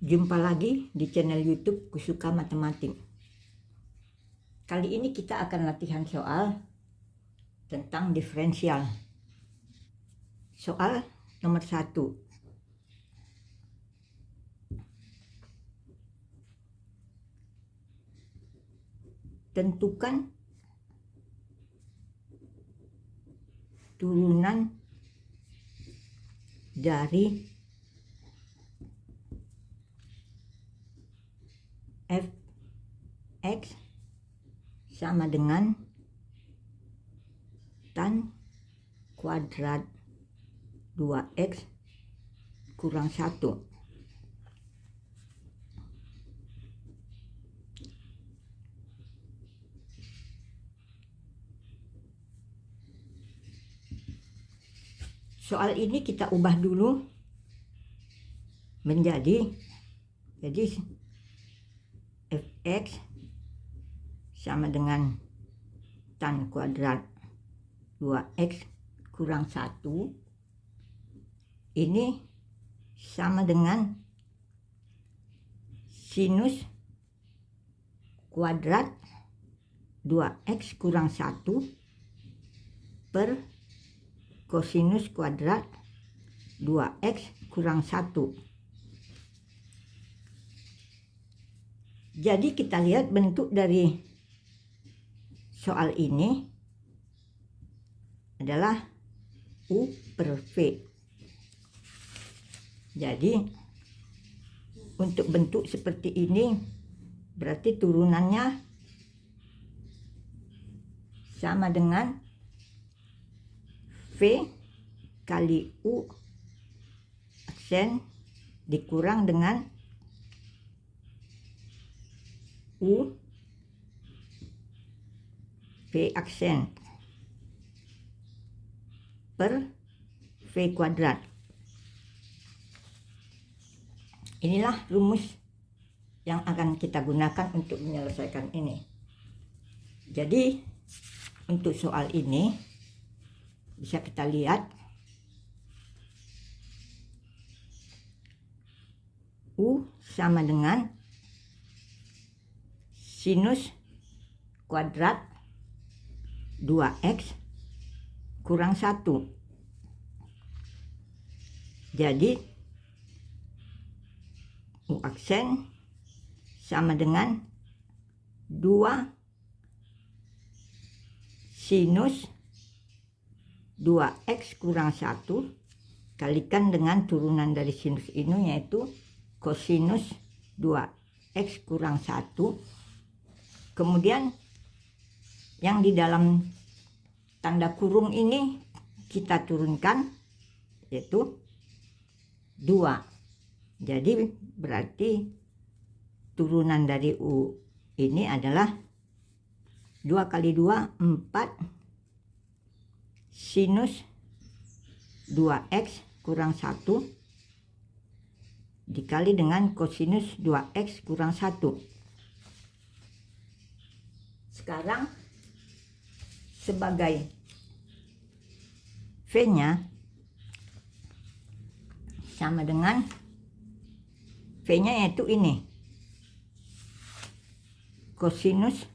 Jumpa lagi di channel YouTube Kusuka Matematik. Kali ini kita akan latihan soal tentang diferensial. Soal nomor 1. Tentukan turunan dari f(x) sama dengan tan kuadrat 2x kurang 1. Soal ini kita ubah dulu menjadi fx sama dengan tan kuadrat 2x kurang 1 ini sama dengan sinus kuadrat 2x kurang 1 per kosinus kuadrat 2x kurang 1. Jadi kita lihat bentuk dari soal ini adalah U per V. Jadi untuk bentuk seperti ini berarti turunannya sama dengan V kali U aksen dikurang dengan U V aksen per V kuadrat. Inilah rumus yang akan kita gunakan untuk menyelesaikan ini. Jadi untuk soal ini bisa kita lihat U sama dengan sinus kuadrat 2x kurang 1. Jadi U aksen sama dengan 2 sinus 2x kurang 1 kalikan dengan turunan dari sinus ini yaitu kosinus 2x kurang 1. Kemudian yang di dalam tanda kurung ini kita turunkan yaitu 2. Jadi berarti turunan dari U ini adalah 2 kali 2 4 sinus 2x kurang 1 dikali dengan kosinus 2x kurang 1. Sekarang sebagai V-nya sama dengan V-nya yaitu ini kosinus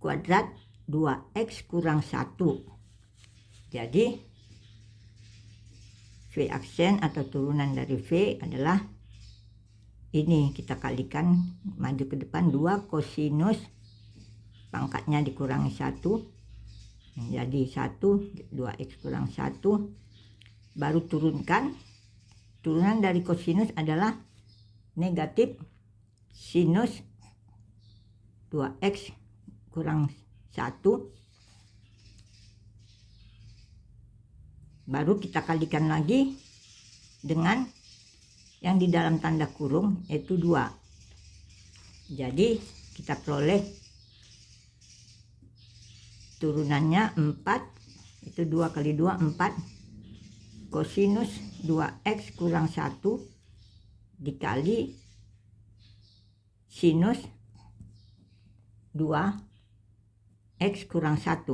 kuadrat 2x kurang 1. Jadi V aksen atau turunan dari V adalah ini, kita kalikan maju ke depan 2 kosinus pangkatnya dikurangi 1 menjadi 1 2x kurang 1, baru turunkan. Turunan dari kosinus adalah negatif sinus 2x kurang 1, baru kita kalikan lagi dengan yang di dalam tanda kurung yaitu 2. Jadi kita peroleh turunannya 4, itu 2 kali 2 4 kosinus 2x kurang 1 dikali sinus 2x kurang 1.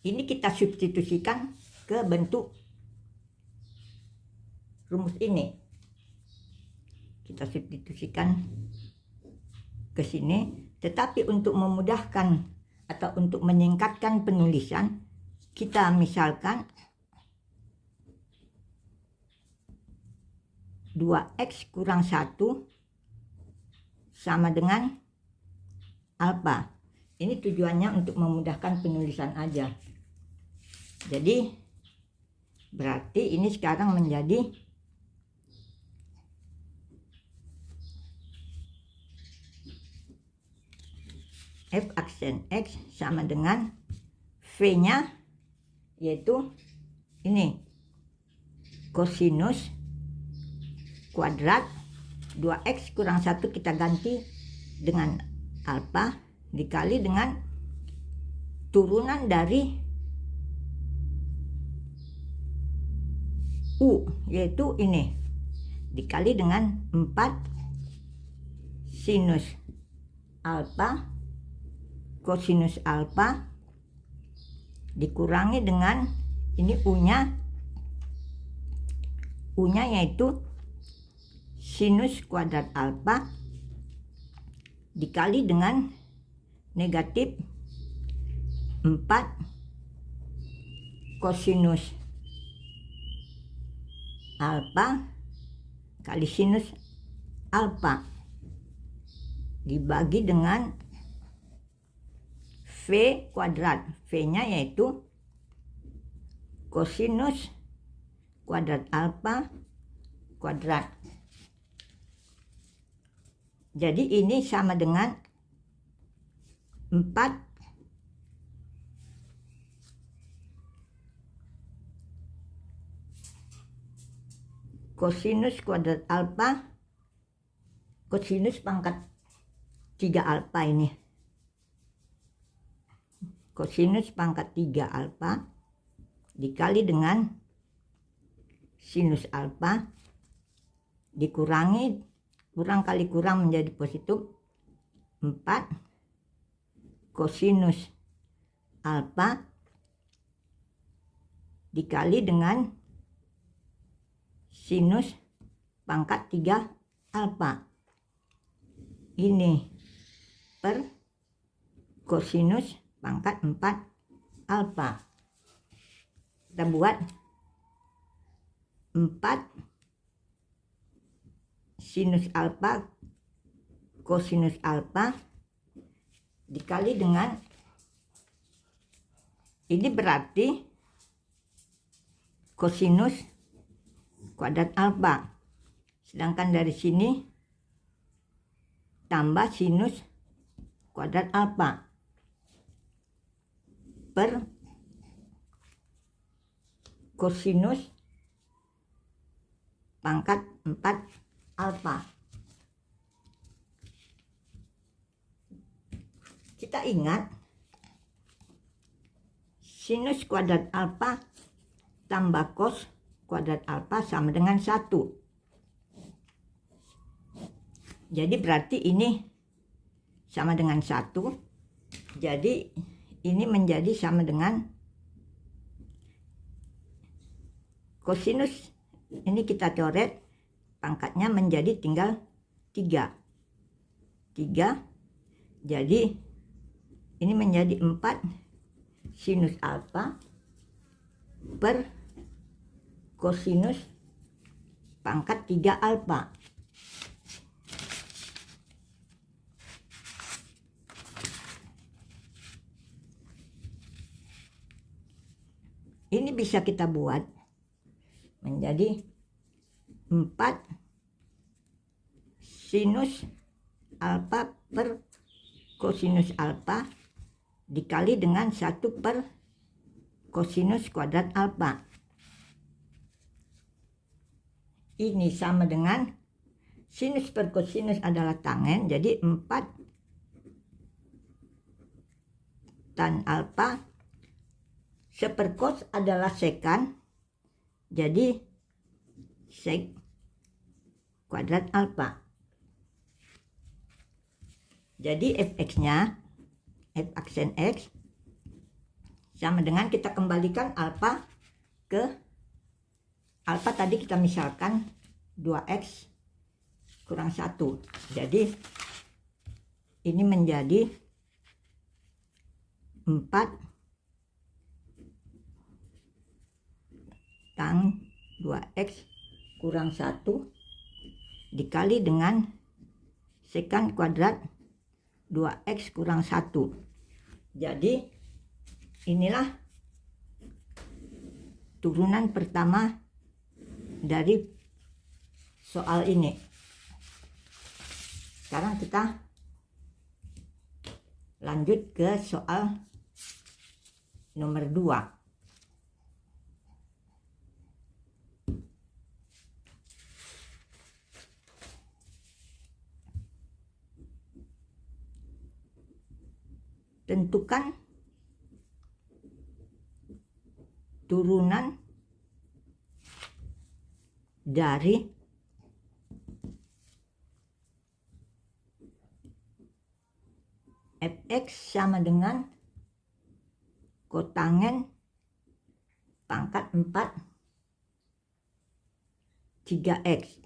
Ini kita substitusikan ke bentuk rumus ini. Kita substitusikan ke sini, tetapi untuk memudahkan atau untuk menyingkatkan penulisan, kita misalkan 2x kurang 1 sama dengan alfa. Ini tujuannya untuk memudahkan penulisan aja. Jadi berarti ini sekarang menjadi f aksen x sama dengan v-nya, yaitu ini kosinus kuadrat 2x kurang 1 kita ganti dengan alfa dikali dengan turunan dari u, yaitu ini, dikali dengan 4 sinus alfa kosinus alfa dikurangi dengan ini u-nya yaitu sinus kuadrat alfa dikali dengan negatif 4 kosinus alfa kali sinus alfa dibagi dengan V kuadrat. V-nya yaitu kosinus kuadrat alfa kuadrat. Jadi ini sama dengan 4 kosinus kuadrat alfa kosinus pangkat 3 alfa ini. Kosinus pangkat 3 alfa dikali dengan sinus alfa dikurangi kurang kali kurang menjadi positif 4 kosinus alfa dikali dengan sinus pangkat 3 alfa. Ini per kosinus pangkat 4 alfa. Kita buat 4 sinus alfa kosinus alfa dikali dengan ini berarti kosinus kuadrat alfa, sedangkan dari sini tambah sinus kuadrat alfa per kosinus pangkat 4 alfa. Kita ingat sinus kuadrat alfa tambah cos kuadrat alfa sama dengan 1. Jadi berarti ini sama dengan 1. Jadi ini menjadi sama dengan kosinus, ini kita coret pangkatnya menjadi tinggal 3. Jadi ini menjadi 4 sinus alfa per kosinus pangkat 3 alfa. Ini bisa kita buat menjadi 4 sinus alfa per kosinus alfa dikali dengan 1 per kosinus kuadrat alfa. Ini sama dengan sinus per kosinus adalah tangen, jadi 4 tan alfa seperkos adalah sekan, jadi sek kuadrat alfa. Jadi fx-nya, f aksen x sama dengan kita kembalikan alfa ke alfa tadi kita misalkan 2x kurang 1. Jadi ini menjadi 4 tang 2x kurang 1 dikali dengan sekant kuadrat 2x kurang 1. Jadi inilah turunan pertama dari soal ini. Sekarang kita lanjut ke soal nomor 2. Tentukan turunan dari fx sama dengan kotangen pangkat 4 3x.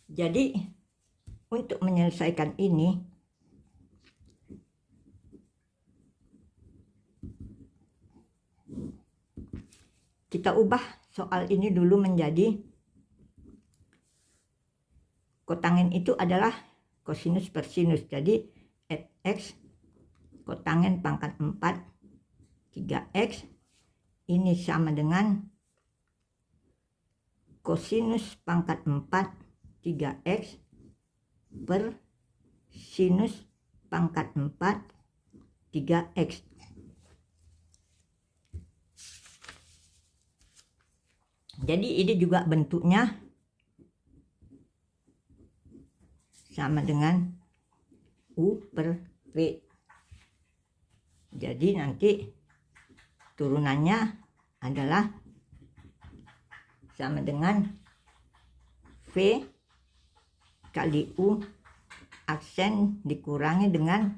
Jadi untuk menyelesaikan ini kita ubah soal ini dulu menjadi kotangen itu adalah kosinus per sinus. Jadi fx kotangen pangkat 4 3x ini sama dengan kosinus pangkat 4 3x per sinus pangkat 4 3x. Jadi ini juga bentuknya sama dengan U per V. Jadi nanti turunannya adalah sama dengan V kali U aksen dikurangi dengan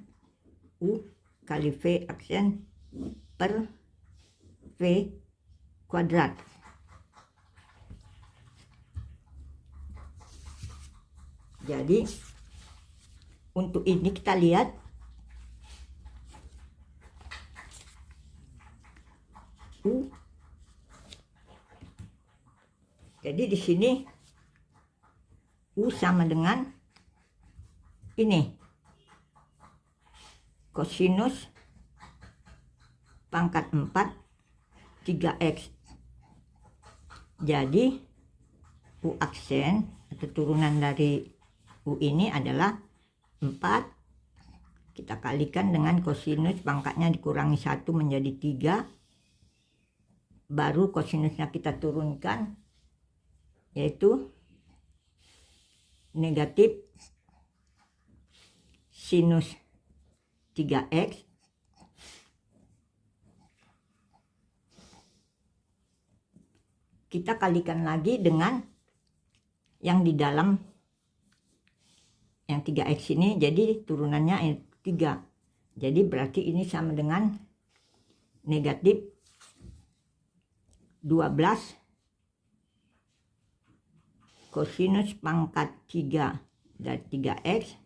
U kali V aksen per V kuadrat. Jadi untuk ini kita lihat U. Jadi di sini U sama dengan ini kosinus pangkat 4 3x. Jadi U aksen atau turunan dari U ini adalah 4 kita kalikan dengan kosinus pangkatnya dikurangi 1 menjadi 3, baru kosinusnya kita turunkan yaitu negatif sinus 3x kita kalikan lagi dengan yang di dalam yang 3x ini, jadi turunannya 3. Jadi berarti ini sama dengan negatif 12 kosinus pangkat 3 dari 3x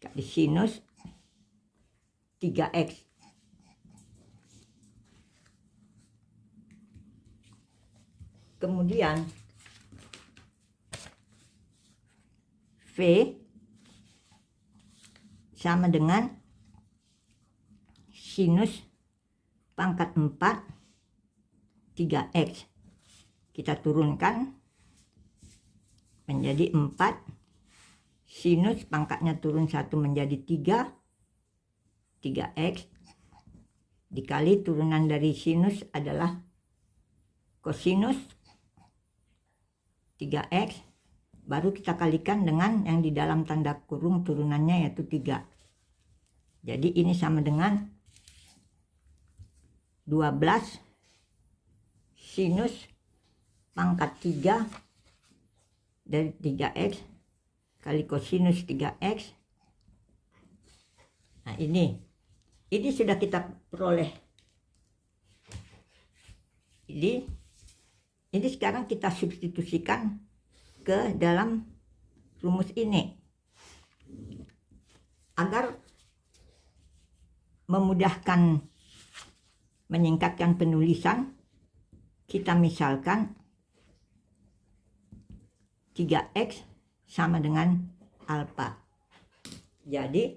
kali sinus 3x. Kemudian V sama dengan sinus pangkat 4 3x. Kita turunkan menjadi 4, sinus pangkatnya turun 1 menjadi 3x dikali turunan dari sinus adalah kosinus 3x, baru kita kalikan dengan yang di dalam tanda kurung turunannya yaitu 3. Jadi ini sama dengan 12 sinus pangkat 3 dari 3x kali kosinus 3x. Nah ini sudah kita peroleh Ini sekarang kita substitusikan ke dalam rumus ini agar memudahkan menyingkatkan penulisan. Kita misalkan 3x sama dengan alfa. Jadi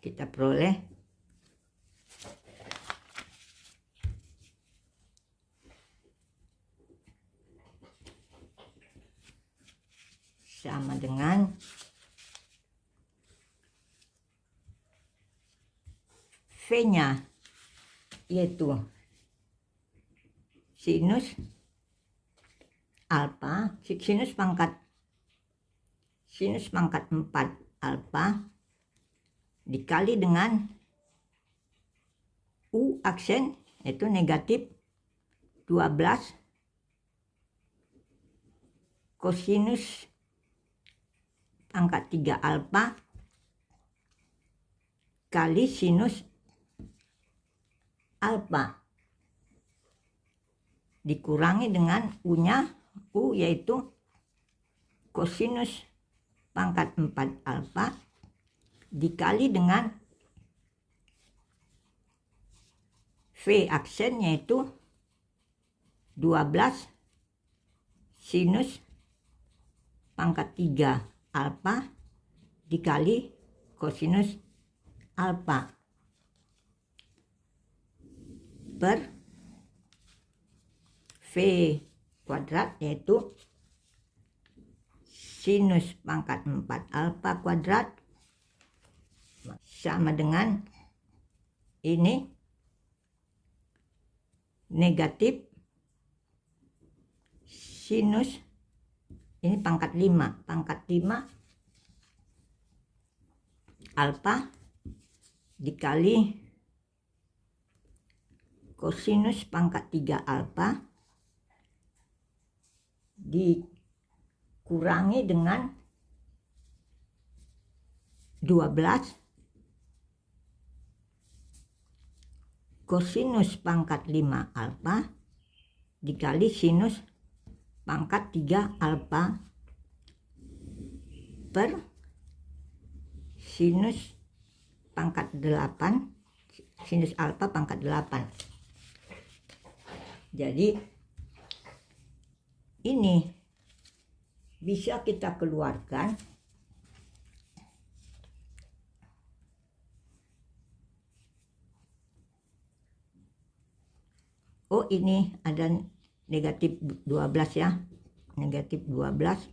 kita peroleh sama dengan V-nya yaitu sinus alfa, sinus pangkat 4 alfa dikali dengan U aksen yaitu negatif 12 kosinus pangkat 3 alfa kali sinus alfa dikurangi dengan U-nya, U yaitu kosinus pangkat 4 alfa dikali dengan V aksen yaitu 12 sinus pangkat 3 alfa dikali kosinus alfa per V kuadrat yaitu sinus pangkat 4 alfa kuadrat sama dengan ini negatif sinus ini pangkat 5 alfa dikali kosinus pangkat 3 alfa dikurangi dengan 12 kosinus pangkat 5 alfa dikali sinus pangkat 3 alfa per sinus pangkat 8 sinus alfa pangkat 8. Jadi ini bisa kita keluarkan ini ada negatif 12 ya, negatif 12.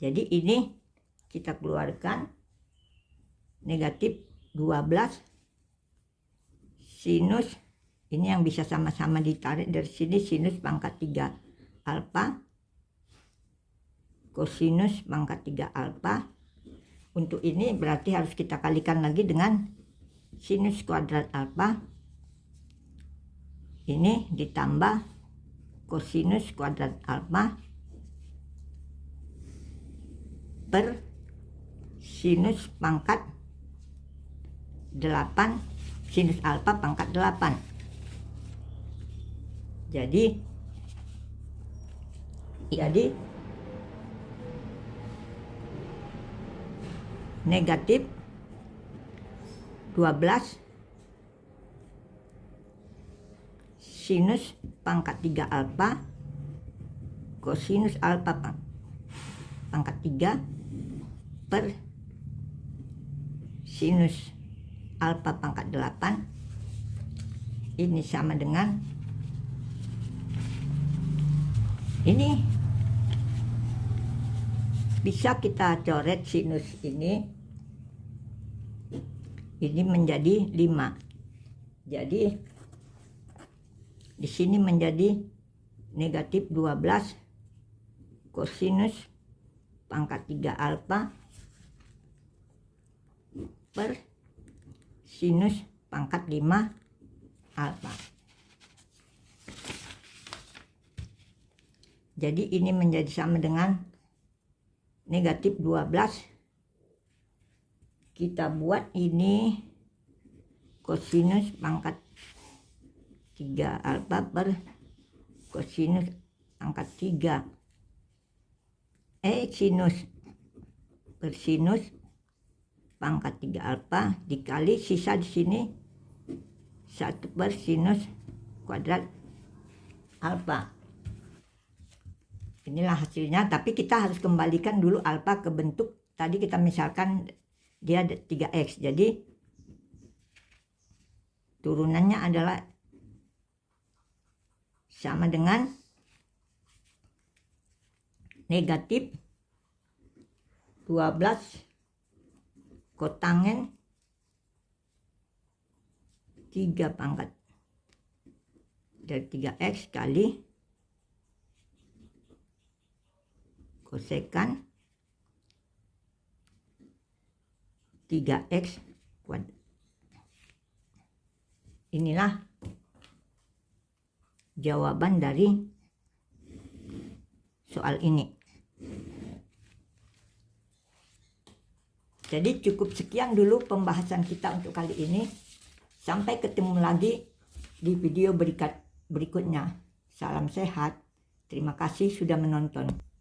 Jadi ini kita keluarkan negatif 12 sinus ini yang bisa sama-sama ditarik dari sini sinus pangkat 3 alfa kosinus pangkat 3 alfa. Untuk ini berarti harus kita kalikan lagi dengan sinus kuadrat alfa ini ditambah kosinus kuadrat alfa per sinus pangkat 8 sinus alfa pangkat 8. Jadi negatif 12 sinus pangkat 3 alfa kosinus alfa pangkat 3 per sinus alfa pangkat 8 ini sama dengan ini bisa kita coret sinus ini menjadi 5. Jadi di sini menjadi negatif 12 kosinus pangkat 3 alfa per sinus pangkat 5 alfa. Jadi ini menjadi sama dengan negatif 12 kita buat ini kosinus pangkat 3 alfa per kosinus pangkat 3 sinus per sinus pangkat 3 alfa dikali sisa di sini 1 per sinus kuadrat alfa. Inilah hasilnya, tapi kita harus kembalikan dulu alfa ke bentuk tadi. Kita misalkan dia 3x, jadi turunannya adalah sama dengan negatif 12 kotangen 3 pangkat dari 3x kali kosekan 3x kuadrat. Inilah jawaban dari soal ini. Jadi cukup sekian dulu pembahasan kita untuk kali ini. Sampai ketemu lagi di video berikutnya. Salam sehat. Terima kasih sudah menonton.